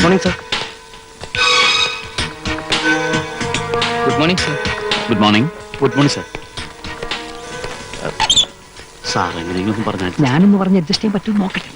Morning sir. Good morning sir. Good morning. Good morning sir. Sir എങ്ങനെയെങ്കിലും പറഞ്ഞാൽ ഞാനൊന്ന് പറഞ്ഞ് അഡ്ജസ്റ്റ് ചെയ്യാൻ പറ്റും നോക്കട്ടെ.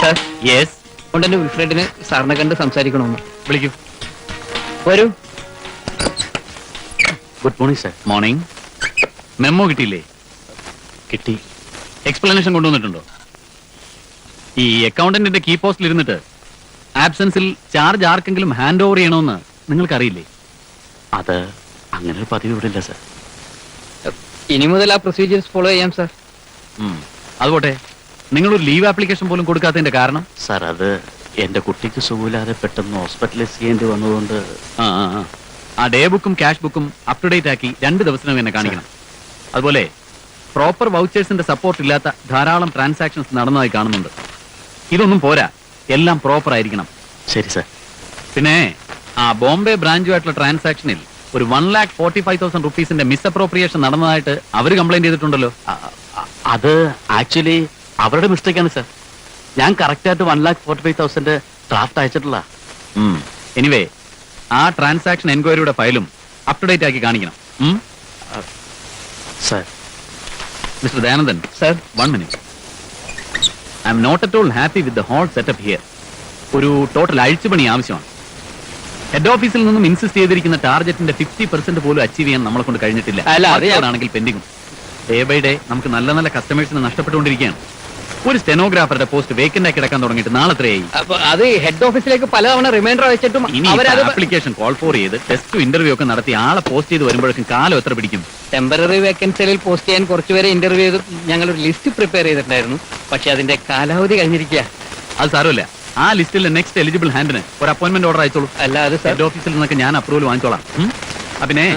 Sir, yes. കൊണ്ടെന്റെ വിൽഫ്രഡിന് സാറിനെ കണ്ട് സംസാരിക്കണമെന്ന്. വിളിക്കൂ. വരൂ. Good morning sir. Morning. Memo കിട്ടിയില്ലേ? കിട്ടി. എക്സ്പ്ലനേഷൻ കൊണ്ടുവന്നിട്ടുണ്ടോ? ഈ അക്കൗണ്ടന്റിന്റെ കീ പോസ്റ്റിൽ ഇരുന്നിട്ട് ആബ്സെൻസിൽ ചാർജ് ആർക്കെങ്കിലും ഹാൻഡ് ഓവർ ചെയ്യണമെന്ന് നിങ്ങൾക്കറിയില്ലേ? അത് അങ്ങനെ ഒരു പതിവ് ഇവിടെ ഇല്ല സർ. ഇനി മുതൽ ആ പ്രൊസീജിയേഴ്സ് ഫോളോ ചെയ്യാം സർ. അതുപോട്ടെ, നിങ്ങളൊരു ലീവ് ആപ്ലിക്കേഷൻ പോലും കൊടുക്കാത്തതിന്റെ കാരണം? സാർ, അത് എന്റെ കുട്ടിക്ക് സുഖമില്ലാതെ പെട്ടെന്ന് ഹോസ്പിറ്റലൈസ് ചെയ്യേണ്ടി വന്നതുകൊണ്ട്. ആ ഡേ ബുക്കും ക്യാഷ് ബുക്കും അപ് ടു ഡേറ്റ് ആക്കി 2 ദിവസത്തിനും എന്നെ കാണിക്കണം. അതുപോലെ പ്രോപ്പർ വൗച്ചേഴ്സിന്റെ സപ്പോർട്ട് ഇല്ലാത്ത ധാരാളം ട്രാൻസാക്ഷൻസ് നടന്നതായി കാണുന്നുണ്ട്. ഇതൊന്നും പോരാ, എല്ലാം പ്രോപ്പർ ആയിരിക്കണം. ശരി സർ. പിന്നെ ആ ബോംബെ ബ്രാഞ്ചുമായിട്ടുള്ള ട്രാൻസാക്ഷനിൽ ഒരു 1,45,000 റുപ്പീസിന്റെ മിസ്അപ്രോപ്രിയേഷൻ നടന്നതായിട്ട് അവർ കംപ്ലൈന്റ് ചെയ്തിട്ടുണ്ടല്ലോ. അത് ആക്ച്വലി അവരുടെ മിസ്റ്റേക്കാണ് സർ. ഞാൻ കറക്റ്റ് ആയിട്ട് 1,45,000 ഡ്രാഫ്റ്റ് അയച്ചിട്ടുള്ള. എനിവേ, ആ ട്രാൻസാക്ഷൻ എൻക്വയറിയുടെ ഫയലും അപ് ടു ഡേറ്റ് ആക്കി കാണിക്കണം. Sir. Mister Dayanandan sir, 1 minute. I am not at all happy with the whole setup here. ഒരു ടോട്ടൽ അഴിച്ചുപണി ആവശ്യമാണ്. ഹെഡ് ഓഫീസിൽ നിന്നും ഇൻസിസ്റ്റ് ചെയ്തിരിക്കുന്ന ടാർഗറ്റിന്റെ 50% പോലും അച്ചീവ് ചെയ്യാൻ നമ്മളെ കൊണ്ട് കഴിഞ്ഞിട്ടില്ല. അതാണെങ്കിൽ പെൻഡിങ്ങും. ഡേ ബൈ ഡേ നമുക്ക് നല്ല നല്ല കസ്റ്റമേഴ്സിനെ നഷ്ടപ്പെട്ടുകൊണ്ടിരിക്കുകയാണ്. ഒരു സ്റ്റെനോഗ്രാഫറുടെ പോസ്റ്റ് വേക്കന്റ് ആക്കി കിടക്കാൻ തുടങ്ങിയിട്ട് നാളെത്രയായി? അത് ഹെഡ് ഓഫീസിലേക്ക് പലതവണ റിമൈൻഡർ അയച്ചിട്ടും ആപ്ലിക്കേഷൻ കോൾ ഫോർ ചെയ്ത് ടെസ്റ്റ് ഇന്റർവ്യൂ ഒക്കെ നടത്തി ആളെ പോസ്റ്റ് ചെയ്ത് വരുമ്പോഴേക്കും കാലം എത്ര പിടിക്കും? ടെമ്പററി വേക്കൻസിയിൽ പോസ്റ്റ് ചെയ്യാൻ കുറച്ചുപേരെ ഇന്റർവ്യൂ ചെയ്ത് ഞങ്ങളൊരു ലിസ്റ്റ് പ്രിപ്പയർ ചെയ്തിട്ടുണ്ടായിരുന്നു. പക്ഷെ അതിന്റെ കാലാവധി കഴിഞ്ഞിരിക്കുക. അത് സാരമില്ല, ആ ലിസ്റ്റിലെ നെക്സ്റ്റ് എലിജിബിൾ ഹാൻഡിന് ഒരു അപ്പോയിന്റ്മെന്റ് ഓർഡർ അയച്ചോളൂ. അല്ലാതെ ഹെഡ് ഓഫീസിൽ നിന്നൊക്കെ ഞാൻ അപ്രൂവൽ വാങ്ങിച്ചോളാം. പിന്നെ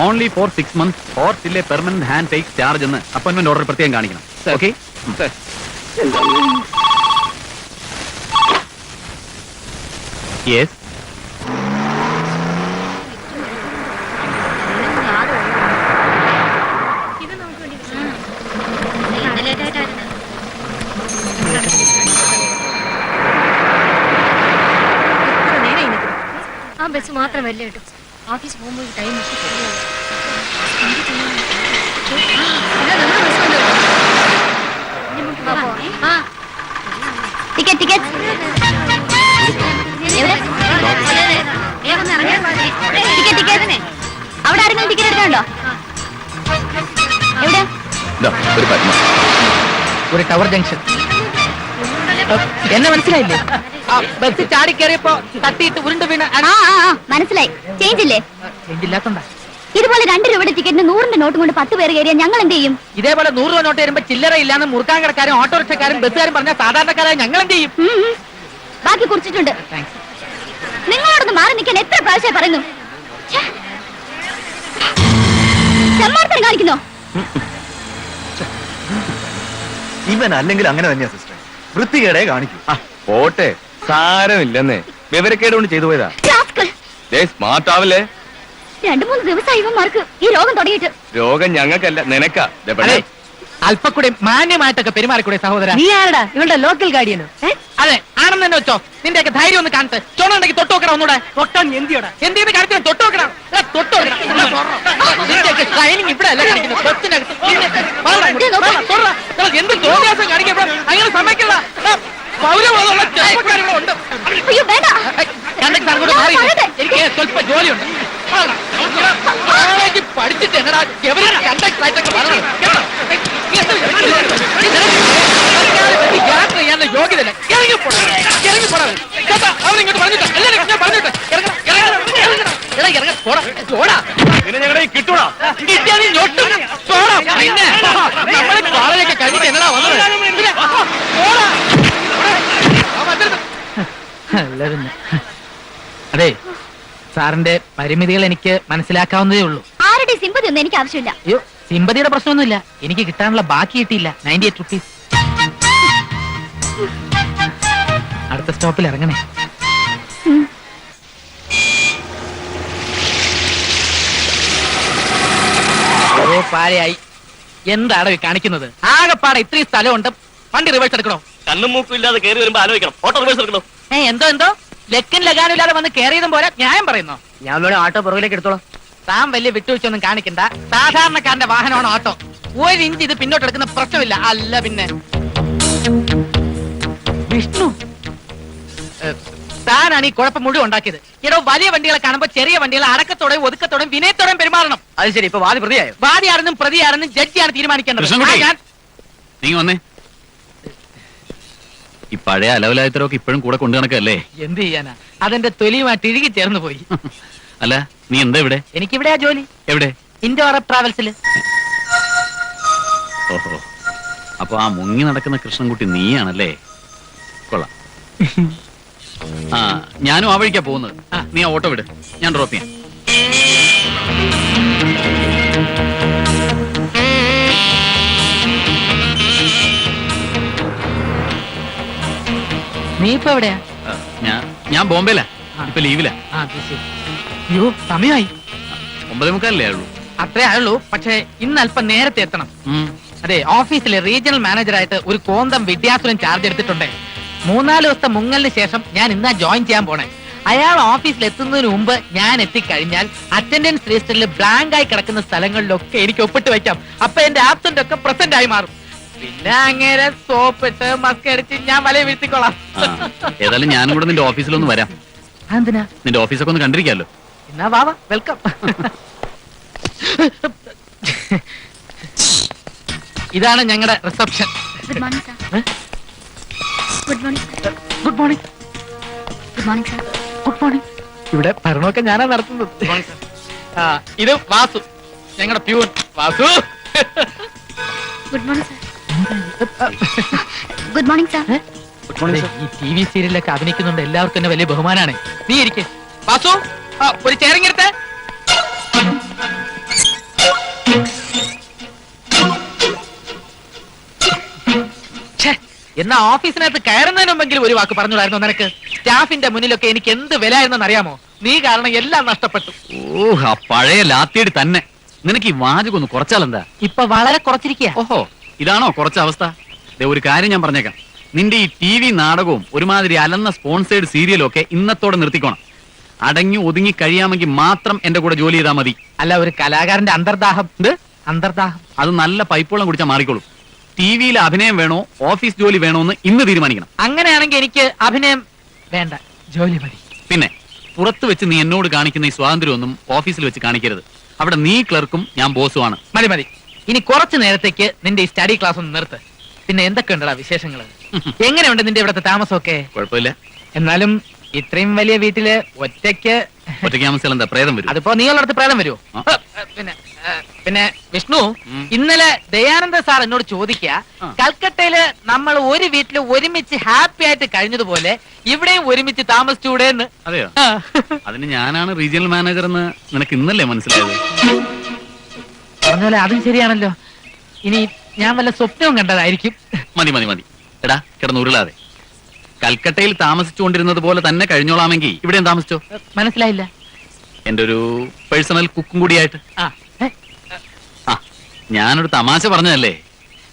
only for 6 months or till a permanent hand takes charge എന്ന് അപ്പോയിന്റ്മെന്റ് ഓർഡർ പ്രത്യേകം കാണിക്കണം. ഓക്കെ? യെസ്. ആ ബസ് മാത്രമല്ല കേട്ടോ, ഓഫീസ് പോകുമ്പോൾ ടൈം ടിക്കറ്റ് ടിക്കറ്റ് ടിക്കറ്റ് അവിടെ ആരെങ്കിലും ടിക്കറ്റ് എടുക്കാനുണ്ടോ? എവിടെ? ഒരു ടവർ ജംഗ്ഷൻ. എന്നെ മനസ്സിലായില്ലേ? ബസ് ചാടി കയറിയപ്പോ തട്ടിയിട്ട് ഉരുണ്ട് വീണ്. മനസ്സിലായി. ചേഞ്ച് ഇല്ലേ? ചേഞ്ച് ഇല്ലാത്തോണ്ടാ. ഇതുപോലെ 2 രൂപയുടെ ടിക്കറ്റിന് 100ന്റെ നോട്ടും കൊണ്ട് 10 പേര് കയറിയാൽ ഞങ്ങൾ എന്ത് ചെയ്യും? ഇതേപോലെ 100 രൂപ നോട്ട് വരുമ്പോ ചില്ലറ ഇല്ലാന്ന് മുറുക്കാൻ കിടക്കാരും ഓട്ടോറിക്ഷക്കാരും ബസ്സുകാരും പറഞ്ഞ സാധാരണക്കാരായ ഞങ്ങൾ എന്ത് ചെയ്യും? ബാക്കി കുറിച്ചിട്ടുണ്ട്. നിങ്ങളോടൊന്ന് മാറി നിൽക്കാൻ എത്ര പ്രാവശ്യം പറയുന്നു? സമ്മാർദ്ദം കാണിക്കുന്നോ? ഇവൻ അല്ലെങ്കിൽ അങ്ങനെ തന്നെയാ സിസ്റ്റർ, വൃത്തികേടെ കാണിക്കും. പോട്ടെ, സാരമില്ലെന്നേ, വിവരക്കേട് കൊണ്ട് ചെയ്തു പോയതാ. സ്മാർട്ട് ആവല്ലേ? 2-3 ദിവസമായി ഇവന്മാർക്ക് ഈ രോഗം തുടങ്ങിയിട്ട്. രോഗം ഞങ്ങൾക്കല്ല, നിനക്കാ. അല്പക്കൂടെ മാന്യമായിട്ടൊക്കെ പെരുമാറിക്കൂടെ സഹോദര? നീ ആരടാ? ഇവളുടെ ലോക്കൽ ഗാർഡിയനോ? അതെ, ആണെന്ന് തന്നെ വെച്ചോ. നിന്റെയൊക്കെ ധൈര്യം ഒന്ന് കാണട്ടെ. ചോണുണ്ടെങ്കിൽ തൊട്ട് നോക്കണം ഒന്നൂടെ. തൊട്ടാൻ എന്തിയോടാ? എന്തിന്റെ കാര്യത്തിന് തൊട്ട് നോക്കണം. തൊട്ട് നോക്കണം. നിന്റെയൊക്കെ ട്രെയിനിങ് ഇവിടെ അല്ല കാണിക്കുന്നത്, ബസ്സിനകത്ത്. എന്ത് തോന്നിയാസം കാണിക്കാൻ അങ്ങനെ സമ്മതിക്കില്ല. പൗരബോധമുള്ള ചെറുപ്പക്കാരിവിടെ ഉണ്ട്. എനിക്ക് സ്വല്പം ജോലിയുണ്ട്. പഠിച്ചിട്ട് എന്നടാ കണ്ടക്ടർ ആയിട്ടൊക്കെ പറയണം. യാത്ര ചെയ്യാനുള്ള യോഗ്യതല്ല. ഇറങ്ങിപ്പോടാ. അവനിങ്ങോട്ട് പറഞ്ഞിട്ട് ഞാൻ പറഞ്ഞിട്ട് പിന്നെ ഞങ്ങളെ കിട്ടൂടാ. പിന്നെ നമ്മളെ പാളയൊക്കെ കഴിഞ്ഞിട്ട് എന്നടാ വന്നത്? അതെ, സാറിന്റെ പരിമിതികൾ എനിക്ക് മനസ്സിലാക്കാവുന്നതേ ഉള്ളൂ. ആരുടെ സിമ്പതി ഒന്നും എനിക്ക് ആവശ്യമില്ല. അയ്യോ, സിമ്പതിയുടെ പ്രശ്നമൊന്നുമില്ല. എനിക്ക് കിട്ടാനുള്ള ബാക്കി കിട്ടിയില്ല. 98 റുപ്പീസ്. അടുത്ത സ്റ്റോപ്പിൽ ഇറങ്ങണേ. ഓ, പാരയായി. എന്താണ് കാണിക്കുന്നത്? ആകെപ്പാടെ ഇത്രയും സ്ഥലമുണ്ട്, വണ്ടി റിവേഴ്സ് എടുക്കണോ? കണ്ണും മൂക്കും ഇല്ലാതെ കയറി വരുമ്പോ ആലോചിക്കണം. ഓട്ടോ റിവേഴ്സ് എടുക്കണോ? എന്തോ ലെക്കിൻ ലഗാനും ഇല്ലാതെ വന്ന് കയറിയതും പോലെ ന്യായം പറയുന്നു. ഞാൻ വേണേ ഓട്ടോ പുറകിലേക്ക് എടുത്തോളാം. താൻ വലിയ വിട്ടുവീഴ്ചയൊന്നും കാണിക്കണ്ട. സാധാരണക്കാരന്റെ വാഹനമാണ് ഓട്ടോ. 1 ഇഞ്ച് ഇത് പിന്നോട്ട് എടുക്കുന്ന പ്രശ്നമില്ല. അല്ല പിന്നെ വിഷ്ണു, താനാണ് ഈ കുഴപ്പം മുഴുവൻ ഉണ്ടാക്കിയത്. എടോ, വലിയ വണ്ടികളെ കാണുമ്പോ ചെറിയ വണ്ടികളെ അടക്കത്തോടെയും ഒതുക്കത്തോടെയും വിനയത്തോടെയും പെരുമാറണം. അത് ശരി, ഇപ്പൊ വാദി പ്രതിയായോ? വാദിയാണെന്നും പ്രതിയാണെന്നും ജഡ്ജിയാണ് തീരുമാനിക്കേണ്ടത്. കൃഷ്ണൻകുട്ടി. ഞാൻ നീ വന്നേ. ഈ പഴയ അലവലായത്തരൊക്കെ ഇപ്പോഴും കൂടെ കൊണ്ടു നടക്കല്ലേ? എന്ത് ചെയ്യാനാ, അതെന്റെ തൊലിയുമായിട്ട് ഇഴുകി ചേർന്ന് പോയി. അല്ല, നീ എന്താ ഇവിടെ? എനിക്കിവിടെയാ ജോലി. എവിടെ? ഇൻഡോ അറബ് ട്രാവൽസിൽ. ഓഹോ, അപ്പൊ ആ മുങ്ങി നടക്കുന്ന കൃഷ്ണൻകുട്ടി നീയാണല്ലേ? കൊള്ളാം. ആ, ഞാനും ആ വഴിക്കാ പോകുന്നത്. നീ ആ ഓട്ടോ വിട്, ഞാൻ ഡ്രോപ്പ് ചെയ്യാം. നീ ഇപ്പൊ എവിടെയാ? ഞാൻ ബോംബെയിലാ, ഇപ്പൊ ലീവിലാ. അയ്യോ, സമയമായി. 9:45 ആയുള്ളൂ. അത്രേ ആയുള്ളൂ. പക്ഷെ ഇന്ന് അല്പം നേരത്തെ എത്തണം. അതെ, ഓഫീസിലെ റീജിയണൽ മാനേജറായിട്ട് ഒരു കോന്തം വിദ്യാസുരൻ ചാർജ് എടുത്തിട്ടുണ്ട്. 3-4 ദിവസത്തെ മുങ്ങലിന് ശേഷം ഞാൻ ഇന്നാ ജോയിൻ ചെയ്യാൻ പോണേ. അയാൾ ഓഫീസിൽ എത്തുന്നതിന് മുമ്പ് ഞാൻ എത്തിക്കഴിഞ്ഞാൽ അറ്റൻഡൻസ് രജിസ്റ്ററിൽ ബ്ലാങ്ക് ആയി കിടക്കുന്ന സ്ഥലങ്ങളിലൊക്കെ എനിക്ക് ഒപ്പിട്ട് വെക്കാം. അപ്പൊ എന്റെ ആബ്സെന്റ് ഒക്കെ പ്രസന്റ് ആയി മാറും. പിന്നെ അങ്ങനെ സോപ്പിട്ട് മസ്ക് അടിച്ച് ഞാൻ വലയ വീഴ്ത്തിക്കോളാം. ഏതായാലും ഞാനും കൂടെ നിന്റെ ഓഫീസിലൊന്ന് വരാം. എന്തിനാ? നിന്റെ ഓഫീസൊക്കെ ഒന്ന് കണ്ടിരിക്കാമല്ലോ. എന്നാ വാവാ, വെൽക്കം. ഇതാണ് ഞങ്ങളുടെ reception. Good morning sir. Good morning sir. Good morning. Good morning sir. Good morning. ഇവിടെ ഭരണമൊക്കെ ഞാനാ നടത്തുന്നത്. ഇത് വാസു, ഞങ്ങളുടെ peon Vasu. Good morning sir. Good morning sir. ഈ TV സീരിയലൊക്കെ അഭിനയിക്കുന്നുണ്ട് എല്ലാവർക്കും എന്നെ വലിയ ബഹുമാനാണ്. നീ ഇരിക്കെ വാസു. ഒരു ചേരങ്ങെടുത്ത്. എന്നാ ഓഫീസിനകത്ത് കയറുന്നതിന് മുമ്പെങ്കിലും ഒരു വാക്ക് പറഞ്ഞുകൂടായിരുന്നോ നിനക്ക്? സ്റ്റാഫിന്റെ മുന്നിലൊക്കെ എനിക്ക് എന്ത് വില ആയിരുന്നെന്ന് അറിയാമോ? നീ കാരണം എല്ലാം നഷ്ടപ്പെട്ടു. ഓ, ആ പഴയ ലാത്തിയടി തന്നെ. നിനക്ക് ഈ വാചകം ഒന്ന് കുറച്ചാലെന്താ? ഇപ്പൊ വളരെ കുറച്ചിരിക്കുക. ഓഹോ, ഇതാണോ കുറച്ച അവസ്ഥ? ഒരു കാര്യം ഞാൻ പറഞ്ഞേക്കാം. നിന്റെ ഈ TV നാടകവും ഒരുമാതിരി അലന്ന സ്പോൺസേഡ് സീരിയലും ഒക്കെ ഇന്നത്തോടെ നിർത്തിക്കോണം. അടങ്ങി ഒതുങ്ങി കഴിയാമെങ്കിൽ മാത്രം എന്റെ കൂടെ ജോലി ചെയ്താൽ മതി. അല്ല, ഒരു കലാകാരന്റെ അന്തർദാഹം. അന്തർദാഹം അത് നല്ല പൈപ്പോളം കുടിച്ചാൽ മാറിക്കോളും. TV-യിൽ അഭിനയം വേണോ ഓഫീസ് ജോലി വേണോ എന്ന് ഇന്ന് തീരുമാനിക്കണം. അങ്ങനെയാണെങ്കിൽ എനിക്ക് അഭിനയം വേണ്ട, ജോലി മതി. പിന്നെ പുറത്ത് വെച്ച് നീ എന്നോട് കാണിക്കുന്ന ഈ സ്വാതന്ത്ര്യമൊന്നും ഓഫീസിൽ വെച്ച് കാണിക്കരുത്. അവിടെ നീ ക്ലർക്കും ഞാൻ ബോസുമാണ്. മതി മതി. ഇനി കുറച്ചു നേരത്തേക്ക് നിന്റെ ഈ സ്റ്റഡി ക്ലാസ് ഒന്ന് നിർത്ത്. പിന്നെ എന്തൊക്കെയുണ്ടടാ വിശേഷങ്ങള്? എങ്ങനെയുണ്ട് നിന്റെ ഇവിടുത്തെ താമസമൊക്കെ? കുഴപ്പമില്ല. എന്നാലും ഇത്രയും വലിയ വീട്ടില് ഒറ്റയ്ക്ക് താമസിച്ചാൽ എന്താ പ്രേതം വരും? അതിപ്പോ നീ ഉള്ളിടത്ത് പ്രേതം വരുമോ? പിന്നെ വിഷ്ണു, ഇന്നലെ ദയാനന്ദ സാർ എന്നോട് ചോദിക്കുക, കൽക്കട്ടയില് നമ്മൾ ഒരു വീട്ടില് ഒരുമിച്ച് ഹാപ്പി ആയിട്ട് കഴിഞ്ഞതുപോലെ ഇവിടെയും ഒരുമിച്ച് താമസിച്ചൂടെ എന്ന്. അതെയോ? അതിന് ഞാനാണ് റീജിയണൽ മാനേജർ എന്ന് നിനക്ക് ഇന്നല്ലേ മനസ്സിലായത്? പറഞ്ഞോലെ അതും ശരിയാണല്ലോ. ഇനി ഞാൻ വല്ല സ്വപ്നവും കണ്ടതായിരിക്കും. മതി മതി മതി. എടാ, കിടന്നുരുളാതെ. കൽക്കട്ടയിൽ താമസിച്ചുകൊണ്ടിരുന്നത് പോലെ തന്നെ കഴിഞ്ഞോളാമെങ്കിൽ ഇവിടെയും താമസിച്ചോ. മനസ്സിലായില്ല. എന്റെ ഒരു പേഴ്സണൽ കുക്കും കൂടിയായിട്ട്. ഞാനൊരു തമാശ പറഞ്ഞതല്ലേ.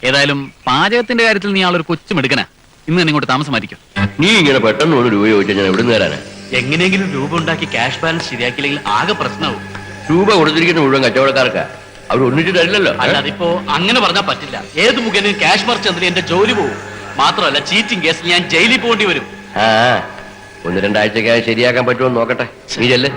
ഏതായാലും പാചകത്തിന്റെ കാര്യത്തിൽ നീ ആളൊരു കൊച്ചുമെടുക്കനാ. ഇന്ന് തന്നെ ഇങ്ങോട്ട് താമസം മാറ്റിക്കും. നീ ഇങ്ങനെ പെട്ടെന്ന് 1 രൂപ ചോദിച്ചാൽ ഞാൻ എവിടെ നിന്ന് തരാനാ? എങ്ങനെയെങ്കിലും രൂപ ഉണ്ടാക്കി ക്യാഷ് ബാലൻസ് ശരിയാക്കിയില്ലെങ്കിൽ ആകെ പ്രശ്നമാവും. രൂപ കൊടുത്തിരിക്കുന്ന മുഴുവൻ കച്ചവടക്കാർക്കാ, അവർ ഒന്നിച്ച് തരില്ലല്ലോ. അല്ല, അതിപ്പോ അങ്ങനെ പറഞ്ഞാൽ പറ്റില്ല. ഏത് മുഖേന ക്യാഷ് മറിച്ചതിന് എന്റെ ജോലി പോകും. മാത്രമല്ല, ചീറ്റിംഗ് കേസിൽ ഞാൻ ജയിലിൽ പോകേണ്ടി വരും. 1-2 ആഴ്ചക്കകം ശരിയാക്കാൻ പറ്റുമോ നോക്കട്ടെ. നീ ചെല്ല്.